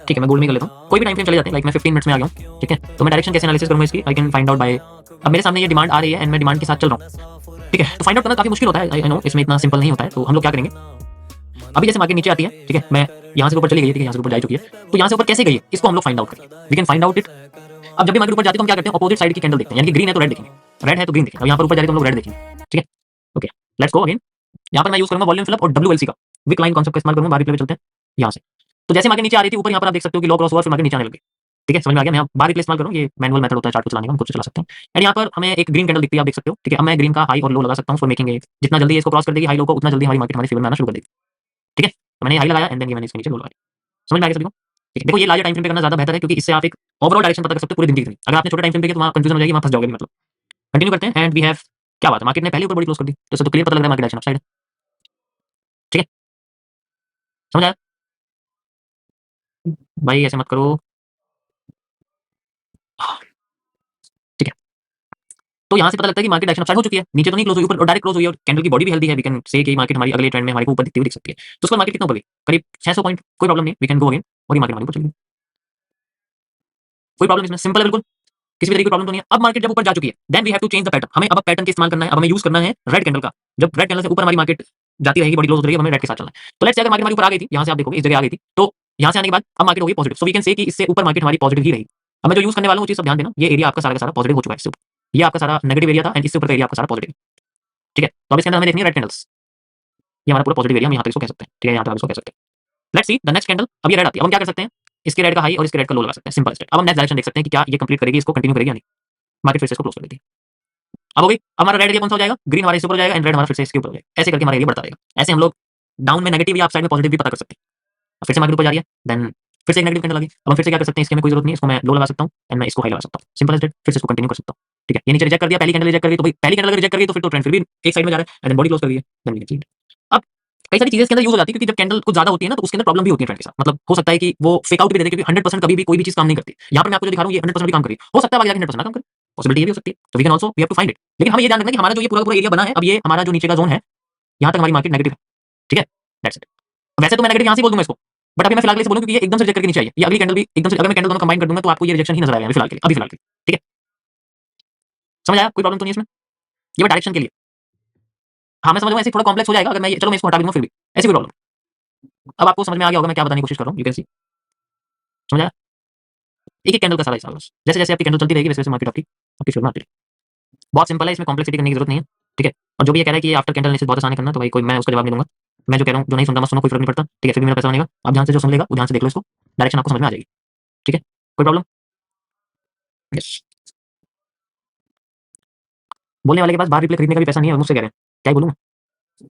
ठीक है, मैं गोल्ड में कर लेता हूँ, कोई भी टाइम फ्रेम चले जाते हैं, लाइक मैं 15 मिनट्स में आ गया हूँ, ठीक है। तो मैं डायरेक्शन कैसे एनालिसिस करूंगा इसकी, I can find out by, अब मेरे सामने ये डिमांड आ रही है एंड मैं डिमांड के साथ चल रहा हूँ, ठीक है। तो फाइंड आउट करना काफी मुश्किल होता है, आई नो इसमें इतना सिंपल नहीं होता है। तो हम लोग क्या करेंगे, अभी जैसे मार्केट नीचे आती है, ठीक है, मैं यहाँ से ऊपर चली गई है, ठीक है, यहाँ से ऊपर जा चुकी है, तो यहाँ से ऊपर कैसे गई है इसको हम लोग फाइंड आउट करेंगे, we can find out it. अब जब भी मार्केट ऊपर जाती है तो हम क्या करते हैं, अपोजिट साइड की कैंडल देखते हैं, यानी कि ग्रीन है तो रेड देखेंगे, रेड है तो ग्रीन देखेंगे। अब यहाँ पर ऊपर जा रही है तो हम लोग रेड देखेंगे, ठीक है। Okay, let's go again. यहाँ पर मैं यूज करूंगा वॉल्यूम फिलअप और WLC का विक लाइन कॉन्सेप्ट का इस्तेमाल करूंगा, बारीक लेवल चलते हैं यहाँ से। तो जैसे मार्केट नीचे आ रही थी ऊपर, यहाँ पर आप देख सकते हो कि लो क्रॉस हुआ, फिर मार्केट नीचे आने लगी, ठीक है, समझ में आ गया। मैं यहाँ बारीक इस्तेमाल करूँ, ये मैनुअल मेथड होता है चार्ट को चलाने का, हम खुद से चला सकते हैं। एंड यहाँ पर हमें एक ग्रीन कैंडल दिखती है, आप देख सकते हो, ठीक है। अब मैं ग्रीन का हाई और लो लगा सकता हूँ फॉर मेकिंग ए, जितना जल्दी इसको क्रॉस कर देगी हाई लो को, उतना जल्दी हमारी मार्केट हमारे फेवर में आना शुरू कर देगी, ठीक है। तो मैंने हाई लगाया एंड देन ये मैंने इसके नीचे लो लगाया, समझ में आ गया सभी को, ठीक है। देखो ये लार्ज टाइम फ्रेम पे करना ज्यादा बेहतर है, क्योंकि इससे आप एक ओवरऑल डायरेक्शन पता कर सकते हो पूरे दिन की। अगर आपने छोटे टाइम फ्रेम पे किया तो वहाँ कंफ्यूजन हो जाएगी, वहाँ फंस जाओगे मतलब। कंटिन्यू करते हैं एंड वी हैव, क्या बात है, मार्केट ने पहले ऊपर बड़ी क्लोज कर दी, तो इससे तो क्लियर पता लग रहा है मार्केट डायरेक्शन अपसाइड है, ठीक है, समझ आया भाई, ऐसे मत करो, ठीक है। तो यहाँ से पता लगता है कि मार्केट डायरेक्शन अपसाइड हो चुकी है, नीचे तो नहीं क्लोज हुई, ऊपर डायरेक्ट क्लोज हुई है, और कैंडल की बॉडी भी हेल्दी है, वी कैन से कि मार्केट हमारी अगले ट्रेंड में हमारे को ऊपर दिखती हुई दिख सकती है। तो उसका मार्केट कितना ऊपर गई, करीब 600 पॉइंट, कोई प्रॉब्लम नहीं, वी कैन गो अगेन, और ये मार्केट हमारी ऊपर चली गई, कोई प्रॉब्लम इसमें, सिंपल है बिल्कुल, किसी भी तरीके की प्रॉब्लम तो नहीं है। अब मार्केट जब ऊपर जा चुकी है, then we have to change the pattern, हमें अब पैटर्न का इस्तेमाल करना है, अब हमें यूज करना है रेड कैंडल का। जब रेड कैंडल से ऊपर हमारी मार्केट जाती रहेगी, बड़ी क्लोज हो रही है, हमें रेड के साथ चलना है। तो लेट्स से अगर मार्केट हमारी ऊपर आ गई थी, यहाँ से आप देखोगे इस जगह आ गई थी, तो यहाँ से आने के बाद अब मार्केट होगी positive, so we can say कि इससे ऊपर मार्केट हमारी पॉजिटिव ही रही। अब मैं जो यूज करने वाला हूँ चीज सब ध्यान देना, ये एरिया आपका सारा का सारा पॉजिटिव हो चुका है, इससे ऊपर ये आपका सारा नेगेटिव एरिया था एंड इससे ऊपर का एरिया आपका सारा पॉजिटिव, ठीक है। तो अब इसके अंदर हमें देखनी है रेड कैंडल्स, ये हमारा पूरा पॉजिटिव एरिया, हम यहाँ तक इसको कह सकते हैं, ठीक है, यहाँ तक इसको कह सकते हैं। Let's see the next candle, अब ये रेड आती है, अब हम क्या कर सकते हैं, इसके रेड का हाई और इसके रेड का लो लगा सकते हैं, सिंपल स्टेप। अब हम नेक्स्ट डायरेक्शन देख सकते हैं कि क्या ये कंप्लीट करेगी, इसको कंटिन्यू करेगी या नहीं, मार्केट फिर से इसको क्लोज कर देती है। अब हो गई, हमारा रेड एरिया कौन सा हो जाएगा, ग्रीन हमारे इसके ऊपर हो जाएगा एंड रेड हमारा फिर से इसके ऊपर हो जाएगा, ऐसे करके हमारा एरिया बढ़ता रहेगा। ऐसे हम लोग डाउन में नेगेटिव या अप साइड में पॉजिटिव भी पता कर सकते हैं। अब फिर से मार्केट ऊपर जा रही है, देन फिर से एक नेगेटिव कैंडल लगी, अब हम फिर से क्या कर सकते हैं, इसकी हमें कोई जरूरत नहीं है, इसको मैं लो लगा सकता हूँ एंड मैं इसको हाई लगा सकता हूँ, सिंपल एज दैट, फिर से इसको कंटिन्यू कर सकता हूँ, ठीक है। ये नीचे रिजेक्ट कर दिया, पहली कैंडल रिजेक्ट कर गई, तो भाई पहली कैंडल अगर रिजेक्ट कर गई तो फिर तो ट्रेंड फिर भी एक साइड में जा रहा है एंड देन बॉडी क्लोज कर दी है, देन वी कैन सी। अब कई सारी चीजें इसके अंदर यूज हो जाती है, क्योंकि जब कैंडल कुछ ज्यादा होती है ना, तो उसके अंदर प्रॉब्लम भी होती है ट्रेंड के साथ, मतलब हो सकता है कि वो फेक आउट भी दे दे, क्योंकि 100% कभी भी कोई भी चीज काम नहीं करती। यहाँ पर मैं आपको जो दिखा रहा हूँ ये 100% भी काम करी, हो सकता है आगे जाके 100% ना काम करे, पॉसिबिलिटी ये भी हो सकती है, तो we can also we have to find it. लेकिन हमें ये ध्यान रखना है कि हमारा जो ये पूरा पूरा एरिया बना है, अब ये हमारा जो नीचे का जोन है, यहाँ तक हमारी मार्केट नेगेटिव है, ठीक है, दैट्स इट। वैसे तो मैं नेगेटिव यहाँ से बोल दूंगा इसको, बट अभी मैं फिलहाल के लिए बोलूँ, क्योंकि ये एकदम से रिजेक्ट करके नीचे आई है, ये अगली कैंडल भी एकदम से, अगर मैं कैंडल दोनों कंबाइन कर दूंगा तो आपको ये रिजेक्शन ही नजर आएगा फिलहाल के लिए, अभी फिलहाल के लिए, ठीक है, समझ आया, कोई प्रॉब्लम तो नहीं है इसमें, ये डायरेक्शन के लिए। हाँ मैं समझ रहा हूँ, ऐसे थोड़ा कॉम्प्लेक्स हो जाएगा अगर मैं चलो मैं इसको हटा भी दूंगा फिर भी ऐसी कोई प्रॉब्लम। अब आपको समझ में आ गया होगा मैं क्या बताने की कोशिश कर रहा हूँ, यू कैन सी, समझ आया, एक एक कैंडल का सारा हिसाब बस, जैसे जैसे आपकी कैंडल चलती रहेगी वैसे वैसे मार्केट आपकी आपकी फेवर में आती रहेगी। बहुत सिंपल है, इसमें कॉम्प्लेक्सिटी करने की जरूरत नहीं है, ठीक है। और जो भी ये कह रहा है कि आफ्टर कैंडल एनालिसिस बहुत आसान है करना, तो भाई कोई मैं उसका जवाब नहीं दूंगा, मैं जो कह रहा हूँ, जो नहीं सुनता मत सुनो, कोई फर्क नहीं पड़ता, ठीक है, फिर भी मेरा पैसा बनेगा। आप ध्यान से जो सुन लेगा वो ध्यान से देख लो इसको, डायरेक्शन आपको समझ में आ जाएगी, ठीक है, कोई प्रॉब्लम, यस। बोलने वाले के पास बाहर रिप्ले खरीदने का भी पैसा नहीं है, और मुझसे कह रहे हैं क्या ही बोलूँ।